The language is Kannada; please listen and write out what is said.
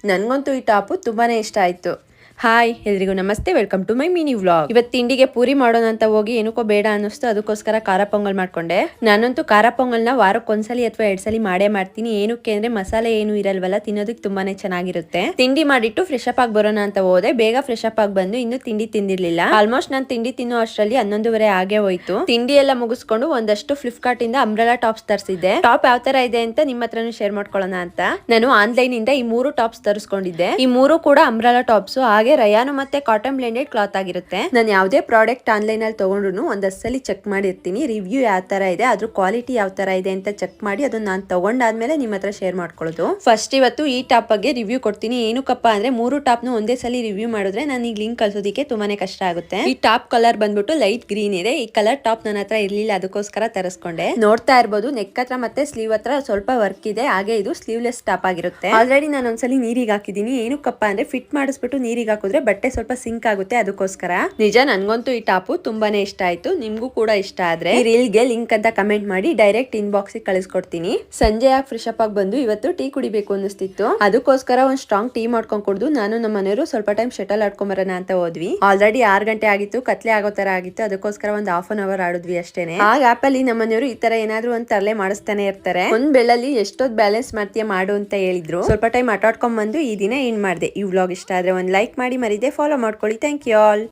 ನನ್ಗಂತೂ ಈ ಟಾಪ್ ತುಂಬಾನೇ ಇಷ್ಟ ಆಯ್ತು. ಹಾಯ್ ಎಲ್ರಿಗೂ ನಮಸ್ತೆ, welcome to my mini vlog. ಇವತ್ತು ತಿಂಡಿಗೆ ಪೂರಿ ಮಾಡೋಣ ಅಂತ ಹೋಗಿ ಏನಕ್ಕೋ ಬೇಡ ಅನ್ನಿಸ್ತು, ಅದಕ್ಕೋಸ್ಕರ ಖಾರ ಪೊಂಗಲ್ ಮಾಡ್ಕೊಂಡೆ. ನಾನಂತೂ ಖಾರ ಪೊಂಗಲ್ನ ವಾರಕ್ಕೊಂದ್ಸಲಿ ಅಥವಾ 2 ಸಲ ಮಾಡೇ ಮಾಡ್ತೀನಿ. ಏನಕ್ಕೆ ಅಂದ್ರೆ ಮಸಾಲೆ ಏನು ಇರಲ್ವಲ್ಲ, ತಿನ್ನೋದಕ್ಕೆ ತುಂಬಾನೇ ಚೆನ್ನಾಗಿರುತ್ತೆ. ತಿಂಡಿ ಮಾಡಿಟ್ಟು ಫ್ರೆಶ್ ಅಪ್ ಆಗಿ ಬರೋಣ ಅಂತ ಹೋದೆ. ಬೇಗ ಫ್ರೆಶ್ ಅಪ್ ಆಗಿ ಬಂದು ಇನ್ನು ತಿಂಡಿ ತಿಂದಿರ್ಲಿಲ್ಲ. ಆಲ್ಮೋಸ್ಟ್ ನಾನು ತಿಂಡಿ ತಿನ್ನೋ ಅಷ್ಟರಲ್ಲಿ 11:30 ಆಗೇ ಹೋಯ್ತು. ತಿಂಡಿ ಎಲ್ಲ ಮುಗಿಸ್ಕೊಂಡು ಒಂದಷ್ಟು ಫ್ಲಿಪ್ಕಾರ್ಟ್ ಇಂದ ಅಂಬ್ರೆಲಾ ಟಾಪ್ಸ್ ತರಿಸಿದ್ದೆ. ಟಾಪ್ ಯಾವ ತರ ಇದೆ ಅಂತ ನಿಮ್ಮ ಹತ್ರನೂ ಶೇರ್ ಮಾಡ್ಕೊಳ್ಳೋಣ ಅಂತ ನಾನು ಆನ್ಲೈನ್ ಇಂದ ಈ 3 ಟಾಪ್ಸ್ ತರಿಸ್ಕೊಂಡಿದ್ದೆ. ಈ 3 ಕೂಡ ಅಂಬ್ರೆಲಾ ಟಾಪ್ಸ್, ಹಾಗೆ ರಯಾನು ಮತ್ತೆ ಕಾಟನ್ ಬ್ಲೆಂಡೆಡ್ ಕ್ಲಾತ್ ಆಗಿರುತ್ತೆ. ನಾನು ಯಾವುದೇ ಪ್ರಾಡಕ್ಟ್ ಆನ್ಲೈನ್ ಅಲ್ಲಿ ತಗೊಂಡ್ರು ಒಂದಷ್ಟಲ್ಲಿ ಚೆಕ್ ಮಾಡಿರ್ತೀನಿ, ರಿವ್ಯೂ ಯಾವ ತರ ಇದೆ, ಅದ್ರ ಕ್ವಾಲಿಟಿ ಯಾವ ತರ ಇದೆ ಅಂತ ಚೆಕ್ ಮಾಡಿ ಅದನ್ನ ನಾನು ತಗೊಂಡಾದ್ಮೇಲೆ ನಿಮ್ಮ ಹತ್ರ ಶೇರ್ ಮಾಡ್ಕೊಳ್ಳೋದು. ಫಸ್ಟ್ ಇವತ್ತು ಈ ಟಾಪ್ ಬಗ್ಗೆ ರಿವ್ಯೂ ಕೊಡ್ತೀನಿ. ಏನಕ್ಕಪ್ಪ ಅಂದ್ರೆ 3 ಟಾಪ್ನು ಒಂದೇ ಸಲ ರಿವ್ಯೂ ಮಾಡಿದ್ರೆ ನನಗೆ ಲಿಂಕ್ ಕಳ್ಸೋದಿಕ್ಕೆ ತುಂಬಾನೇ ಕಷ್ಟ ಆಗುತ್ತೆ. ಈ ಟಾಪ್ ಕಲರ್ ಬಂದ್ಬಿಟ್ಟು ಲೈಟ್ ಗ್ರೀನ್ ಇದೆ. ಈ ಕಲರ್ ಟಾಪ್ ನನ್ನ ಹತ್ರ ಇರ್ಲಿಲ್ಲ, ಅದಕ್ಕೋಸ್ಕರ ತರಿಸ್ಕೊಂಡೆ. ನೋಡ್ತಾ ಇರ್ಬೋದು ನೆಕ್ ಹತ್ರ ಮತ್ತೆ ಸ್ಲೀವ್ ಹತ್ರ ಸ್ವಲ್ಪ ವರ್ಕ್ ಇದೆ. ಹಾಗೆ ಇದು ಸ್ಲೀವ್ಲೆಸ್ ಟಾಪ್ ಆಗಿರುತ್ತೆ. ಆಲ್ರೆಡಿ ನಾನು ಒಂದ್ಸಲಿ ನೀರಿಗೆ ಹಾಕಿದೀನಿ. ಏನಕ್ಕಪ್ಪ ಅಂದ್ರೆ ಫಿಟ್ ಮಾಡಿಸ್ಬಿಟ್ಟು ನೀರಿಗೆ ಹಾಕಿದ್ರೆ ಬಟ್ಟೆ ಸ್ವಲ್ಪ ಸಿಂಕ್ ಆಗುತ್ತೆ, ಅದಕ್ಕೋಸ್ಕರ. ನಿಜ ನನ್ಗಂತೂ ಈ ಟಾಪ್ ತುಂಬಾನೇ ಇಷ್ಟ ಆಯ್ತು. ನಿಮ್ಗೂ ಕೂಡ ಇಷ್ಟ ಆದ್ರೆ ಈ ರೀಲ್ಗೆ ಲಿಂಕ್ ಅಂತ ಕಮೆಂಟ್ ಮಾಡಿ ಡೈರೆಕ್ಟ್ ಇನ್ಬಾಕ್ಸ್ ಕಳಿಸ್ಕೊಡ್ತೀನಿ. ಸಂಜೆ ಫ್ರೆಶ್ ಅಪ್ ಆಗಿ ಬಂದು ಇವತ್ತು ಟೀ ಕುಡಿಬೇಕು ಅನ್ನಿಸ್ತಿತ್ತು, ಅದಕ್ಕೋಸ್ಕರ ಒಂದ್ ಸ್ಟ್ರಾಂಗ್ ಟೀ ಮಾಡ್ಕೊಂಡ್ ಕುಡ್ದು ನಾನು ನಮ್ಮ ಮನೆಯವರು ಸ್ವಲ್ಪ ಟೈಮ್ ಶಟಲ್ ಆಡ್ಕೊಂಡ್ ಬರೋಣ ಅಂತ ಹೋದ್ವಿ. ಆಲ್ರೆಡಿ 6 ಗಂಟೆ ಆಗಿತ್ತು, ಕತ್ಲೆ ಆಗೋ ತರ ಆಗಿತ್ತು, ಅದಕ್ಕೋಸ್ಕರ ಒಂದ್ ½ ಅನ್ ಅವರ್ ಆಡಿದ್ವಿ ಅಷ್ಟೇನೆ. ಆ ಆಪ್ ಅಲ್ಲಿ ನಮ್ಮ ಮನೆಯವರು ಈ ತರ ಏನಾದ್ರು ಒಂದ್ ತರಲೆ ಮಾಡಿಸ್ತಾನೆ ಇರ್ತಾರೆ. ಒಂದ್ ಬೆಳ್ಳಲ್ಲಿ ಎಷ್ಟೊತ್ ಬ್ಯಾಲೆನ್ಸ್ ಮಾಡ್ತೀಯ ಮಾಡು ಅಂತ ಹೇಳಿದ್ರು. ಸ್ವಲ್ಪ ಟೈಮ್ ಆಟಾಡ್ಕೊಂಡ್ ಬಂದು ಈ ದಿನ ಏನ್ ಮಾಡ್ದೆ. ಈ ವ್ಲಾಗ್ ಇಷ್ಟ ಆದ್ರೆ ಒಂದ್ ಲೈಕ್ ಮಾಡಿ, ಮರಿದೆ ಫಾಲೋ ಮಾಡ್ಕೊಳ್ಳಿ. Thank you all.